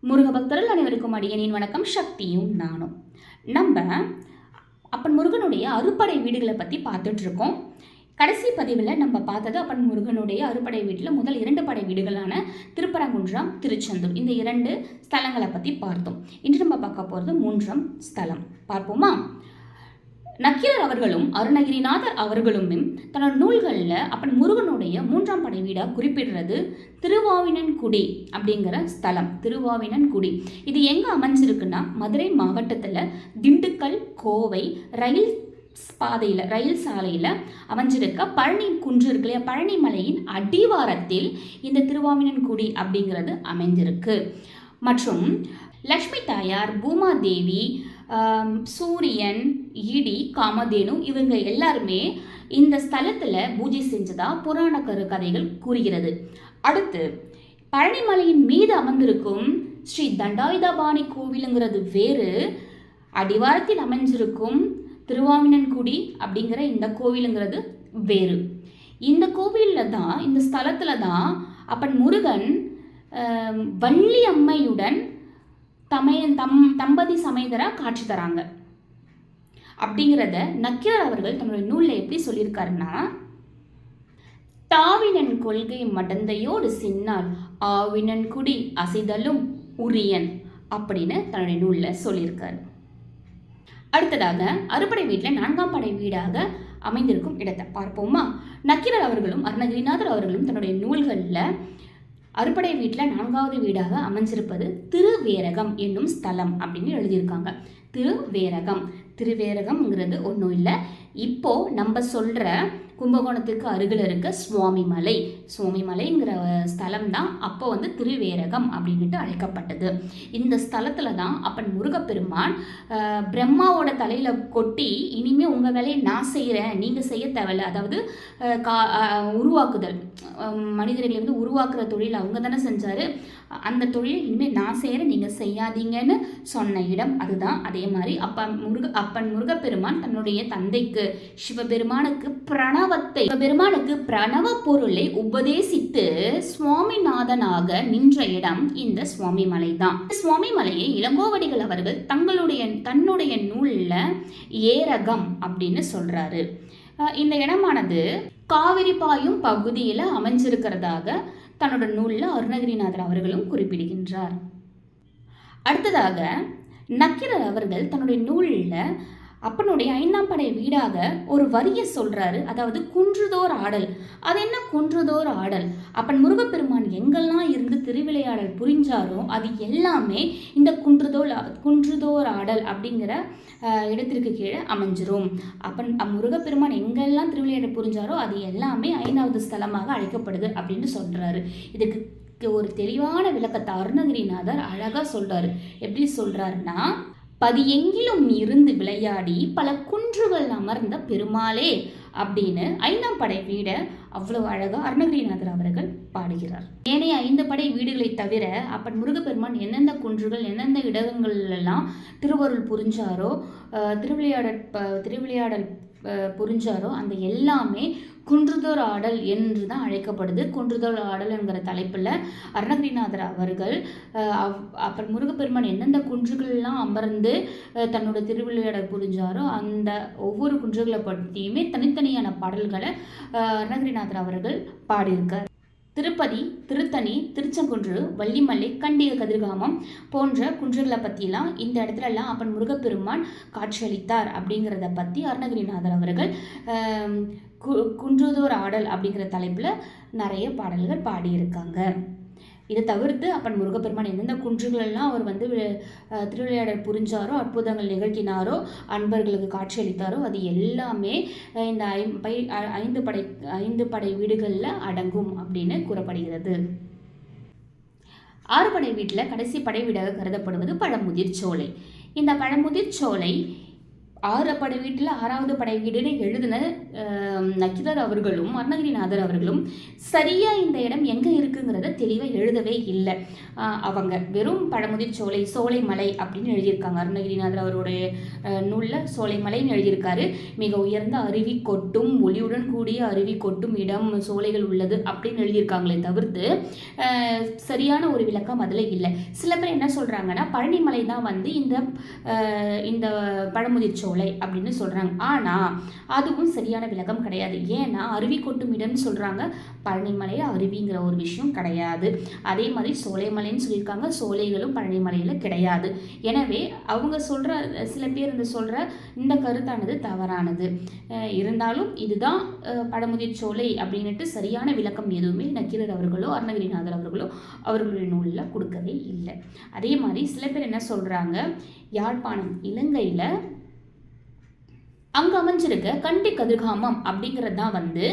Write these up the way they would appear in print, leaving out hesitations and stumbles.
முருக பக்தர்கள் அனைவருக்கும் அடியனின் வணக்கம். சக்தியும் நானும் நம்ம அப்பன் முருகனுடைய அறுபடை வீடுகளை பற்றி பார்த்துட்டு இருக்கோம். கடைசி பதிவில் நம்ம பார்த்தது அப்பன் முருகனுடைய அறுபடை வீட்டில் முதல் 2 படை வீடுகளான திருப்பரங்குன்றம், திருச்செந்தூர் இந்த 2 ஸ்தலங்களை பற்றி பார்த்தோம். இன்று நம்ம பார்க்க போகிறது 3ஆம் ஸ்தலம். பார்ப்போமா? நக்கீரர் அவர்களும் அருணகிரிநாதர் அவர்களும் தன்னோட நூல்களில் அப்பன் முருகனுடைய 3ஆம் படை வீடாக குறிப்பிடுறது திருவாவினன்குடி அப்படிங்கிற ஸ்தலம். திருவாவினன்குடி இது எங்கே அமைஞ்சிருக்குன்னா மதுரை மாவட்டத்தில் திண்டுக்கல் கோவை ரயில் பாதையில், ரயில் சாலையில் அமைஞ்சிருக்க பழனி குன்று இருக்கு இல்லையா, பழனி மலையின் அடிவாரத்தில் இந்த திருவாவினன்குடி அப்படிங்கிறது அமைஞ்சிருக்கு. மற்றும் லக்ஷ்மி தாயார், பூமாதேவி, சூரியன், இடி, காமதேனு இவங்க எல்லாருமே இந்த ஸ்தலத்தில் பூஜை செஞ்சதா புராண கதைகள் கூறுகிறது. அடுத்து பழனிமலையின் மீது அமர்ந்திருக்கும் ஸ்ரீ தண்டாயுதபாணி கோவிலுங்கிறது வேறு, அடிவாரத்தில் அமைஞ்சிருக்கும் திருவாவினன்குடி அப்படிங்கிற இந்த கோவிலுங்கிறது வேறு. இந்த கோவிலில் தான், இந்த ஸ்தலத்தில் தான் அப்பன் முருகன் வள்ளி அம்மையுடன் தம்பதி சமேதராக காட்சி தராங்க. அப்படிங்கிறத நக்கீரர் அவர்கள் தன்னுடைய நூலில் எப்படி சொல்லியிருக்காருன்னா, தாவினன் கொள்கை மடந்தையோடு சின்னால் ஆவினன் குடி அசைதலும் உரியன் அப்படின்னு தன்னுடைய நூலில் சொல்லியிருக்காரு. அடுத்ததாக அறுபடை வீட்டில் 4ஆம் படை வீடாக அமைந்திருக்கும் இடத்தை பார்ப்போமா? நக்கீரர் அவர்களும் அருணகிரிநாதர் அவர்களும் தன்னுடைய நூல்களில் அறுபடை வீட்டில் 4ஆவது வீடாக அமைஞ்சிருப்பது திருவேரகம் என்னும் ஸ்தலம் அப்படின்னு எழுதியிருக்காங்க. திருவேரகம்ங்கிறது ஒன்றும் இல்லை, இப்போ நம்ம சொல்கிற கும்பகோணத்துக்கு அருகில் இருக்க சுவாமிமலைங்கிற ஸ்தலம் தான் அப்போ திருவேரகம் அப்படின்ட்டு அழைக்கப்பட்டது. இந்த ஸ்தலத்தில் தான் அப்பன் முருகப்பெருமான் பிரம்மாவோட தலையில் கொட்டி, இனிமே உங்கள் வேலையை நான் செய்கிறேன், நீங்கள் செய்ய தேவையில்லை, அதாவது உருவாக்குதல், மனிதர்களை உருவாக்குற தொழில் அவங்க தானே செஞ்சார், அந்த தொழிலை இனிமேல் நான் செய்கிறேன், நீங்கள் செய்யாதீங்கன்னு சொன்ன இடம் அதுதான். அதே மாதிரி அப்பன் முருகப்பெருமான் தன்னுடைய தந்தைக்கு சிவபெருமானுக்கு பிரணவ பொருளை உபதேசித்து சுவாமிநாதனாக நின்ற இடம் இந்த சுவாமிமலை தான். சுவாமிமலையை இளங்கோவடிகள் அவர்கள் தன்னுடைய நூலில் ஏரகம் அப்படின்னு சொல்றாரு. இந்த இடமானது காவிரி பாயும் பகுதியில் அமைஞ்சிருக்கிறதாக தன்னோட நூலில் அருணகிரிநாதர் அவர்களும் குறிப்பிடுகின்றார். அடுத்ததாக நக்கீரர் அவர்கள் தன்னுடைய நூலில் அப்பனுடைய 5ஆம் படை வீடாக ஒரு வரியை சொல்றாரு, அதாவது குன்றுதோர் ஆடல். அது என்ன குன்றுதோர் ஆடல்? அப்பன் முருகப்பெருமான் எங்கெல்லாம் இருந்து திருவிளையாடல் புரிஞ்சாரோ அது எல்லாமே இந்த குன்றுதோர் ஆடல் அப்படிங்கிற இடத்திற்கு கீழே அமைஞ்சிரும். அப்பன் முருகப்பெருமான் எங்கெல்லாம் திருவிளையாடல் புரிஞ்சாரோ அது எல்லாமே 5ஆவது ஸ்தலமாக அழைக்கப்படுது அப்படின்னு சொல்றாரு. இதுக்கு ஒரு தெளிவான விளக்கத்தை அருணகிரிநாதர் அழகா சொல்றாரு. எப்படி சொல்றாருன்னா, பதியெங்கிலும் இருந்து விளையாடி பல குன்றுகள் அமர்ந்த பெருமாளே அப்படின்னு 5ஆம் படை வீடை அவ்வளவு அழகாக அருணகிரிநாதர் அவர்கள் பாடுகிறார். ஏனைய 5 படை வீடுகளை தவிர அப்பன் முருகப்பெருமான் எந்தெந்த குன்றுகள், எந்தெந்த இடங்கள்லாம் திருவருள் புரிஞ்சாரோ, திருவிளையாடல் புரிஞ்சாரோ அந்த எல்லாமே குன்றுதோர் ஆடல் என்று தான் அழைக்கப்படுது. குன்றுதோர் ஆடல் என்கிற தலைப்பில் அருணகிரிநாதர் அவர்கள் அப்பன் முருகப்பெருமான் எந்தெந்த குன்றுகள்லாம் அமர்ந்து தன்னோட திருவிளையாடல் புரிஞ்சாரோ அந்த ஒவ்வொரு குன்றுகளை பற்றியுமே தனித்தனியான பாடல்களை அருணகிரிநாதர் அவர்கள் பாடியிருக்கார். திருப்பதி, திருத்தணி, திருச்செங்குன்று, வள்ளிமலை, கண்டிக கதிர்காமம் போன்ற குன்றுகளை பற்றிலாம் இந்த இடத்துலலாம் அப்பன் முருகப்பெருமான் காட்சியளித்தார் அப்படிங்கிறத பற்றி அருணகிரிநாதர் அவர்கள் குன்றுதோர் ஆடல் அப்படிங்கிற தலைப்பில் நிறைய பாடல்கள் பாடியிருக்காங்க. இதை தவிர்த்து அப்பன் முருகப்பெருமான் எந்தெந்த குன்றுகளெல்லாம் அவர் திருவிளையாடல் புரிஞ்சாரோ, அற்புதங்கள் நிகழ்த்தினாரோ, அன்பர்களுக்கு காட்சியளித்தாரோ அது எல்லாமே இந்த 5 படை வீடுகளில் அடங்கும் அப்படின்னு கூறப்படுகிறது. 6 படை வீட்டில் கடைசி படை வீடாக கருதப்படுவது பழமுதிர் சோலை. இந்த பழமுதிர் சோலை 6 படை வீட்டில் 6வது படை வீடுன்னு எழுதின நக்கீரர் அவர்களும் அருணகிரிநாதர் அவர்களும் சரியாக இந்த இடம் எங்கே இருக்குங்கிறத தெளிவாக எழுதவே இல்லை. அவங்க வெறும் பழமுதிர் சோலை, சோலைமலை அப்படின்னு எழுதியிருக்காங்க. அருணகிரிநாதர் அவருடைய நூலில் சோலைமலைன்னு எழுதியிருக்காரு. மிக உயர்ந்த அருவி கொட்டும், ஒளியுடன் கூடிய அருவி கொட்டும் இடம், சோலைகள் உள்ளது அப்படின்னு எழுதியிருக்காங்களே தவிர்த்து சரியான ஒரு விளக்கம் அதில் இல்லை. சில பேர் என்ன சொல்கிறாங்கன்னா பழனிமலை தான் வந்து இந்த பழமுதிர் சோலை அப்படின்னு சொல்கிறாங்க. ஆனால் அதுவும் சரியான விளக்கம் கிடையாது. ஏன்னா அருவி கொட்டும் இடம்னு சொல்கிறாங்க, பழனிமலையில் அருவிங்கிற ஒரு விஷயம் கிடையாது. அதே மாதிரி சோலைமலைன்னு சொல்லியிருக்காங்க, சோலைகளும் பழனிமலையில் கிடையாது. எனவே அவங்க சொல்கிற சில பேர் சொல்கிற இந்த கருத்தானது தவறானது. இருந்தாலும் இதுதான் பழமுதிர் சோலை அப்படின்ட்டு சரியான விளக்கம் எதுவுமே நக்கீரர் அவர்களோ அருணகிரிநாதர் அவர்களோ அவர்களுடைய நூலில் கொடுக்கவே இல்லை. அதே மாதிரி சில பேர் என்ன சொல்கிறாங்க, யாழ்ப்பாணம் இலங்கையில் அங்கே அமைஞ்சிருக்க கண்டி கதிர்காமம் அப்படிங்கிறது தான் வந்து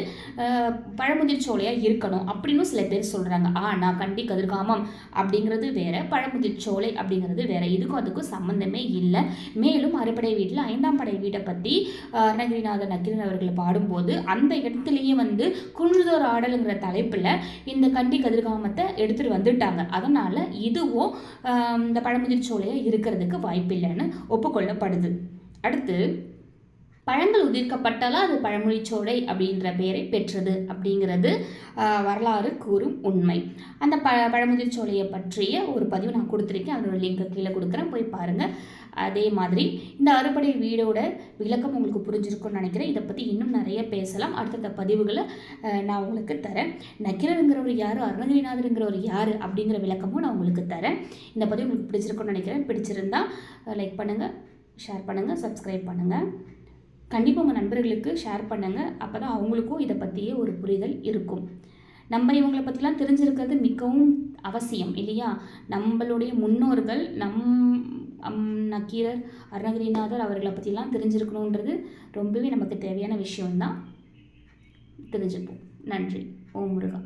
பழமுதிர் சோலையாக இருக்கணும் அப்படின்னு சில பேர் சொல்கிறாங்க. ஆனால் கண்டி கதிர்காமம் அப்படிங்கிறது வேறு, பழமுதிர் சோலை அப்படிங்கிறது வேறு. இதுக்கும் அதுக்கும் சம்மந்தமே இல்லை. மேலும் அறுபடை வீட்டில் 5ஆம் படை வீட்டை பற்றி அருணகிரிநாதர் நக்கீரன் அவர்கள் பாடும்போது அந்த இடத்துலையே வந்து குன்றுதோர் ஆடலுங்கிற தலைப்பில் இந்த கண்டி கதிர்காமத்தை எடுத்துகிட்டு வந்துட்டாங்க. அதனால் இதுவும் இந்த பழமுதிர் சோலையாக இருக்கிறதுக்கு வாய்ப்பில்லைன்னு ஒப்புக்கொள்ளப்படுது. அடுத்து பழங்கள் உதிர்க்கப்பட்டாலும் அது பழமொழிச்சோலை அப்படின்ற பெயரை பெற்றது அப்படிங்கிறது வரலாறு கூறும் உண்மை. அந்த பழமுதிர் சோலையை பற்றிய ஒரு பதிவு நான் கொடுத்துருக்கேன், அதோட லிங்க் கீழே கொடுக்குறேன், போய் பாருங்கள். அதே மாதிரி இந்த அறுபடை வீடோட விளக்கம் உங்களுக்கு புரிஞ்சிருக்கும்னு நினைக்கிறேன். இதை பற்றி இன்னும் நிறைய பேசலாம். அடுத்தடுத்த பதிவுகளை நான் உங்களுக்கு தரேன். நக்கீரருங்கிறவர் யார், அருணகிரிநாதருங்கிறவர் யார் அப்படிங்கிற விளக்கமும் நான் உங்களுக்கு தரேன். இந்த பதிவு உங்களுக்கு பிடிச்சிருக்கும்னு நினைக்கிறேன். பிடிச்சிருந்தா லைக் பண்ணுங்கள், ஷேர் பண்ணுங்கள், சப்ஸ்கிரைப் பண்ணுங்கள். கண்டிப்பாக உங்கள் நண்பர்களுக்கு ஷேர் பண்ணுங்கள். அப்போ தான் அவங்களுக்கும் இதை பற்றியே ஒரு புரிதல் இருக்கும். நம்ம இவங்களை பற்றிலாம் தெரிஞ்சிருக்கிறது மிகவும் அவசியம் இல்லையா? நம்மளுடைய முன்னோர்கள் நக்கீரர் அருணகிரிநாதர் அவர்களை பற்றிலாம் தெரிஞ்சிருக்கணுன்றது ரொம்பவே நமக்கு தேவையான விஷயம்தான். தெரிஞ்சுப்போம். நன்றி. ஓம் முருகா.